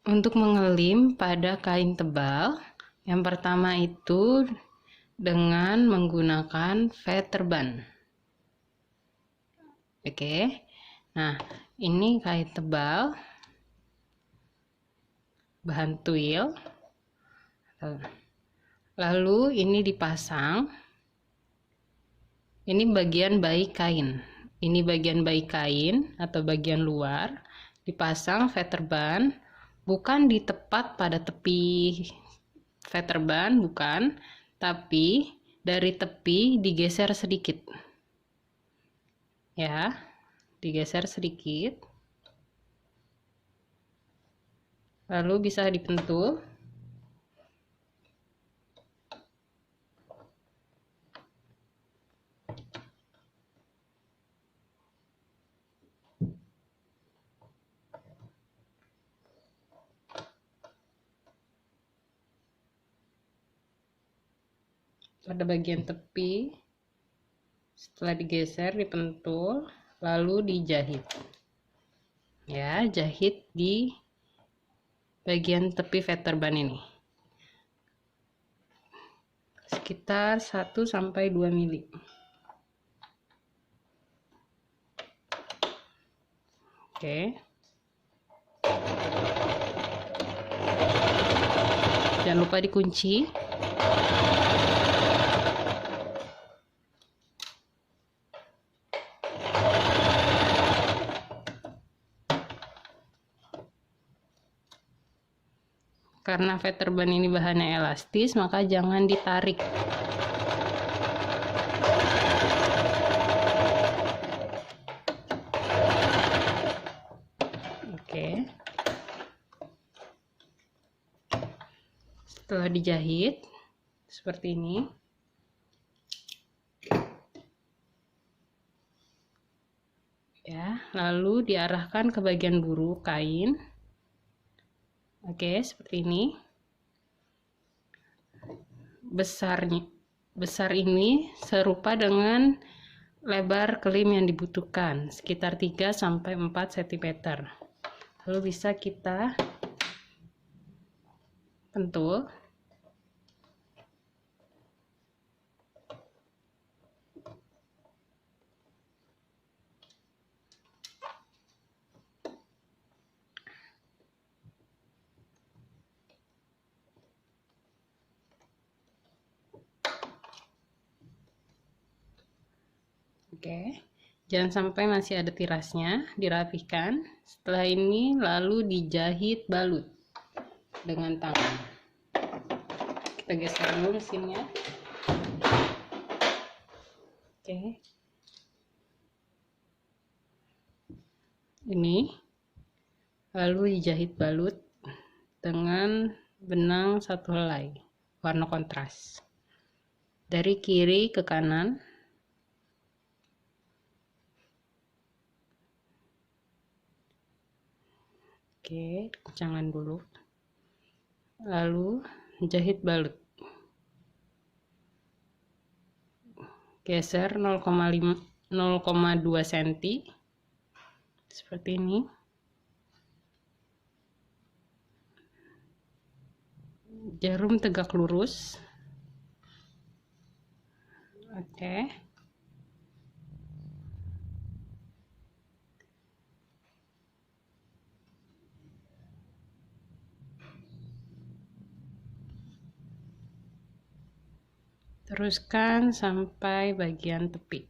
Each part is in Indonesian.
Untuk mengelim pada kain tebal, yang pertama itu dengan menggunakan feather-band. Oke. Nah, ini kain tebal, bahan twill. Lalu ini dipasang. Ini bagian baik kain. Ini bagian baik kain atau bagian luar. Dipasang feather-band, bukan di tepat pada tepi feather-band, bukan, tapi dari tepi digeser sedikit. Ya, digeser sedikit. Lalu bisa dipentul. Pada bagian tepi, setelah digeser dipentul, lalu dijahit. Ya, jahit di bagian tepi feather-band ini sekitar 1-2 mili. Oke. Jangan lupa dikunci. Karena feather-band ini bahannya elastis, maka jangan ditarik. Oke. Setelah dijahit seperti ini, ya, lalu diarahkan ke bagian buru kain. Oke, seperti ini. Besar ini serupa dengan lebar kelim yang dibutuhkan, sekitar 3-4 cm. Lalu bisa kita pentul. Oke, jangan sampai masih ada tirasnya, dirapihkan. Setelah ini lalu dijahit balut dengan tangan. Kita geser dulu mesinnya. Oke. Ini lalu dijahit balut dengan benang 1 helai warna kontras dari kiri ke kanan. Oke, kencangkan dulu. Lalu jahit balut. Geser 0,2 cm seperti ini. Jarum tegak lurus. Oke. Teruskan sampai bagian tepi.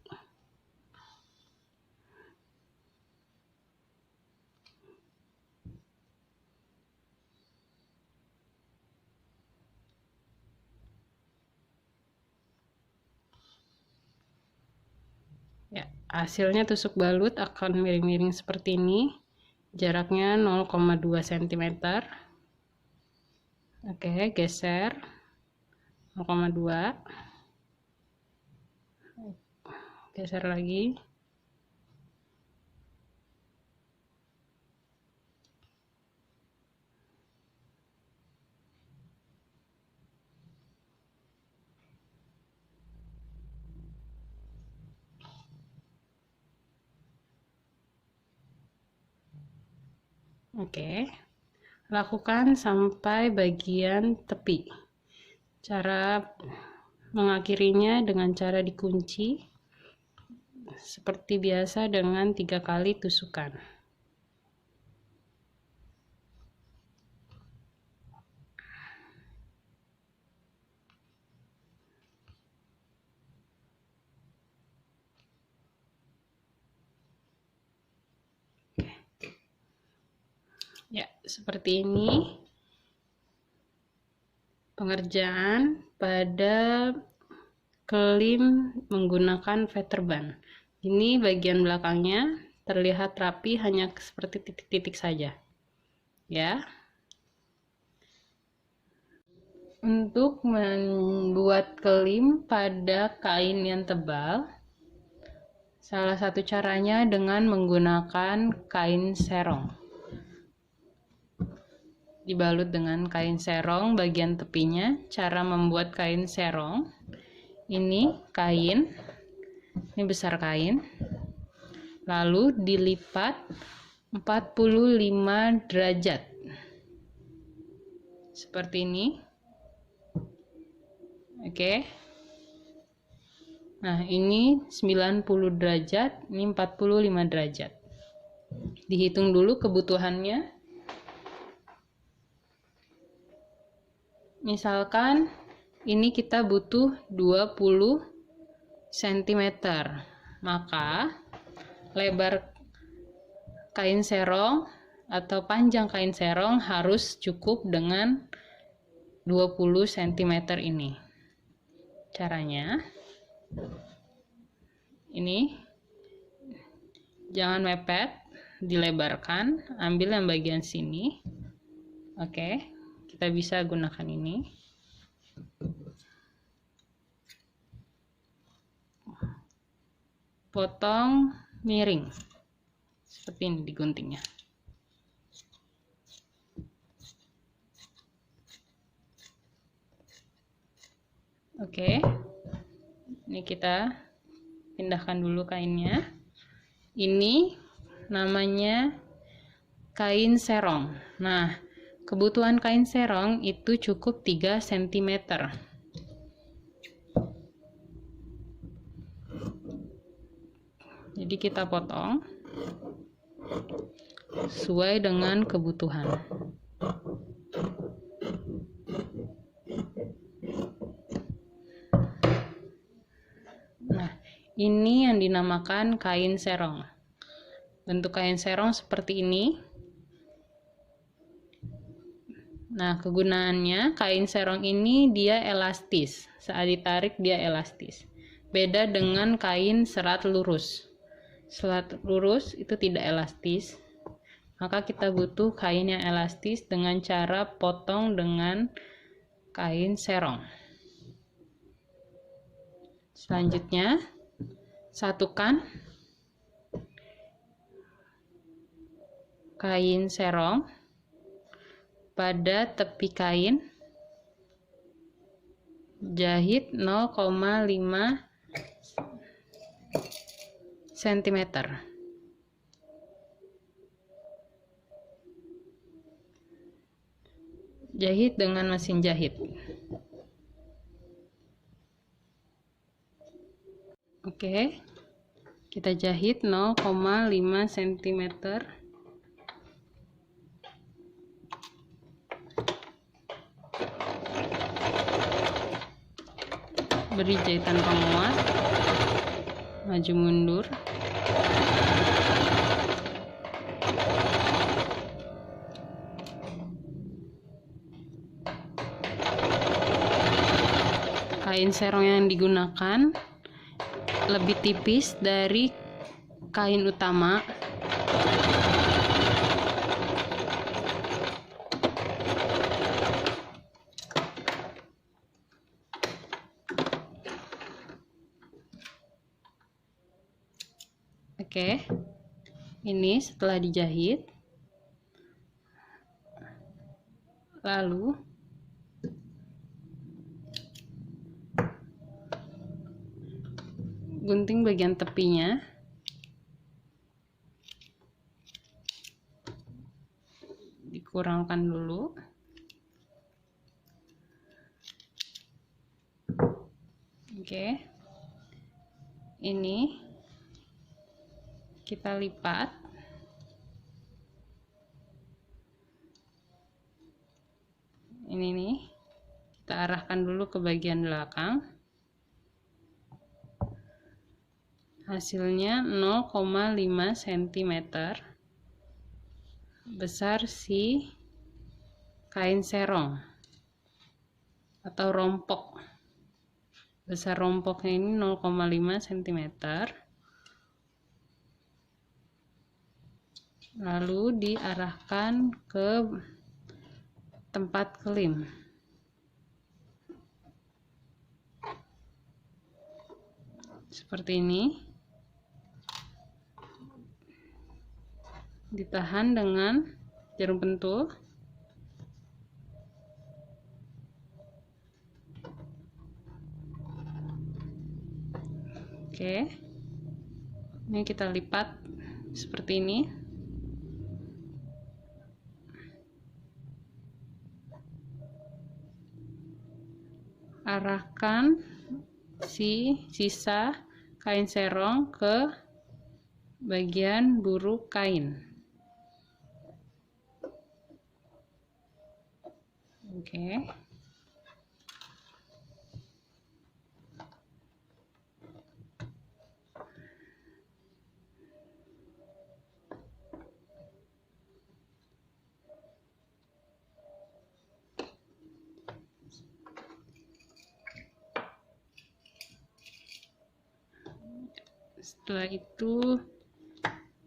Ya, hasilnya tusuk balut akan miring-miring seperti ini. Jaraknya 0,2 cm. Oke, geser 0,2. Geser lagi. Oke. Lakukan sampai bagian tepi. Cara mengakhirinya dengan cara dikunci seperti biasa dengan 3 kali tusukan. Ya, seperti ini pengerjaan pada klim menggunakan Veterban. Ini bagian belakangnya terlihat rapi, hanya seperti titik-titik saja. Ya. Untuk membuat klim pada kain yang tebal, salah satu caranya dengan menggunakan kain serong. Dibalut dengan kain serong bagian tepinya. Cara membuat kain serong, ini kain, ini besar kain, lalu dilipat 45 derajat seperti ini. Oke. Nah, ini 90 derajat, ini 45 derajat. Dihitung dulu kebutuhannya. Misalkan ini kita butuh 20 cm, maka lebar kain serong atau panjang kain serong harus cukup dengan 20 cm ini. Caranya, ini jangan mepet, dilebarkan, ambil yang bagian sini. Oke. Kita bisa gunakan ini. Potong miring. Seperti ini diguntingnya. Oke. Ini kita pindahkan dulu kainnya. Ini namanya kain serong. Nah, kebutuhan kain serong itu cukup 3 cm. Jadi kita potong sesuai dengan kebutuhan. Nah, ini yang dinamakan kain serong. Bentuk kain serong seperti ini. Nah, kegunaannya kain serong ini dia elastis. Saat ditarik dia elastis. Beda dengan kain serat lurus. Serat lurus itu tidak elastis. Maka kita butuh kain yang elastis dengan cara potong dengan kain serong. Selanjutnya, satukan kain serong pada tepi kain, jahit 0,5 cm. Jahit dengan mesin jahit. Oke, kita jahit 0,5 cm. Beri jahitan penguat, maju mundur. Kain serong yang digunakan lebih tipis dari kain utama. Oke, ini setelah dijahit, lalu gunting bagian tepinya. dikurangkan dulu. Oke, ini kita lipat. Ini nih, kita arahkan dulu ke bagian belakang. Hasilnya 0,5 cm besar si kain serong atau rompok. Besar rompoknya ini 0,5 cm. Lalu diarahkan ke tempat kelim. Seperti ini. Ditahan dengan jarum pentul. Oke. Ini kita lipat seperti ini. Arahkan si sisa kain serong ke bagian buru kain. Oke. Setelah itu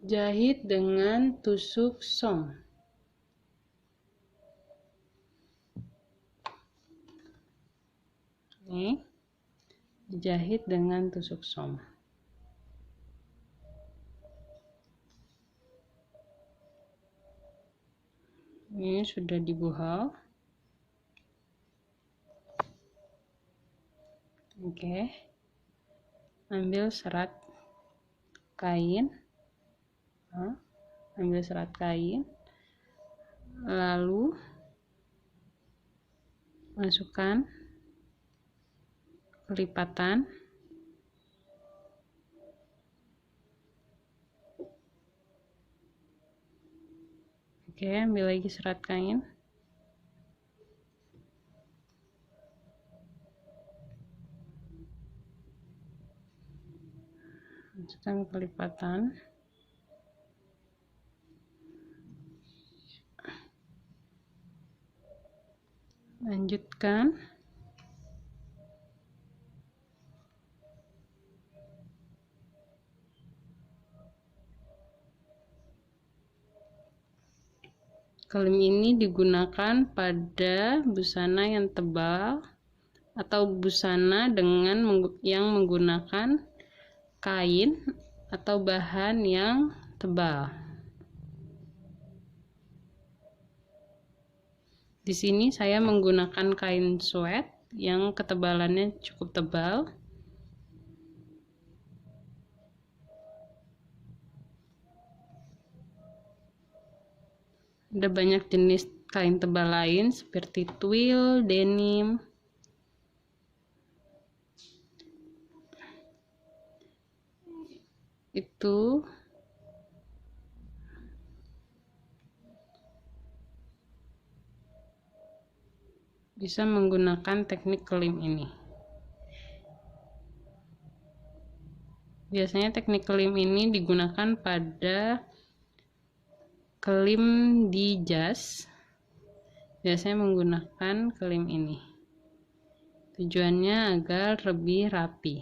jahit dengan tusuk som. Ini dijahit dengan tusuk som. Ini sudah dibuhal. Oke. Ambil serat kain. Ambil serat kain. Lalu masukkan kelipatan. Oke, ambil lagi serat kain. Masukkan kelipatan. Lanjutkan. Kelim ini digunakan pada busana yang tebal atau busana yang menggunakan kain atau bahan yang tebal. Di sini saya menggunakan kain sweat yang ketebalannya cukup tebal. Ada banyak jenis kain tebal lain seperti twill, denim. Itu bisa menggunakan teknik kelim ini. Biasanya teknik kelim ini digunakan pada kelim di jas. Biasanya menggunakan kelim ini. Tujuannya agar lebih rapi.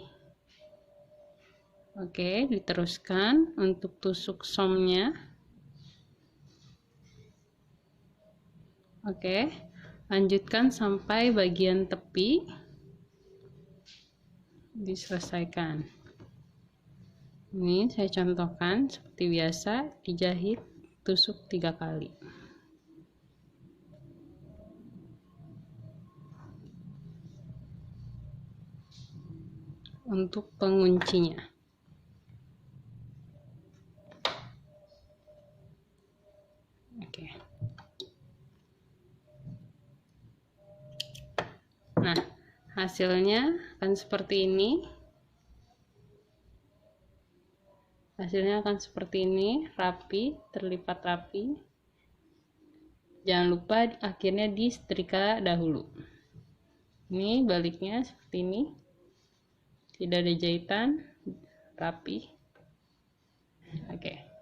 Oke, diteruskan untuk tusuk somnya. Oke, lanjutkan sampai bagian tepi. Diselesaikan. Ini saya contohkan seperti biasa, dijahit tusuk 3 kali. Untuk penguncinya. Oke. Nah, hasilnya akan seperti ini. Hasilnya akan seperti ini, rapi, terlipat rapi. Jangan lupa akhirnya disetrika dahulu. Ini baliknya seperti ini. Tidak ada jahitan, rapi. Oke.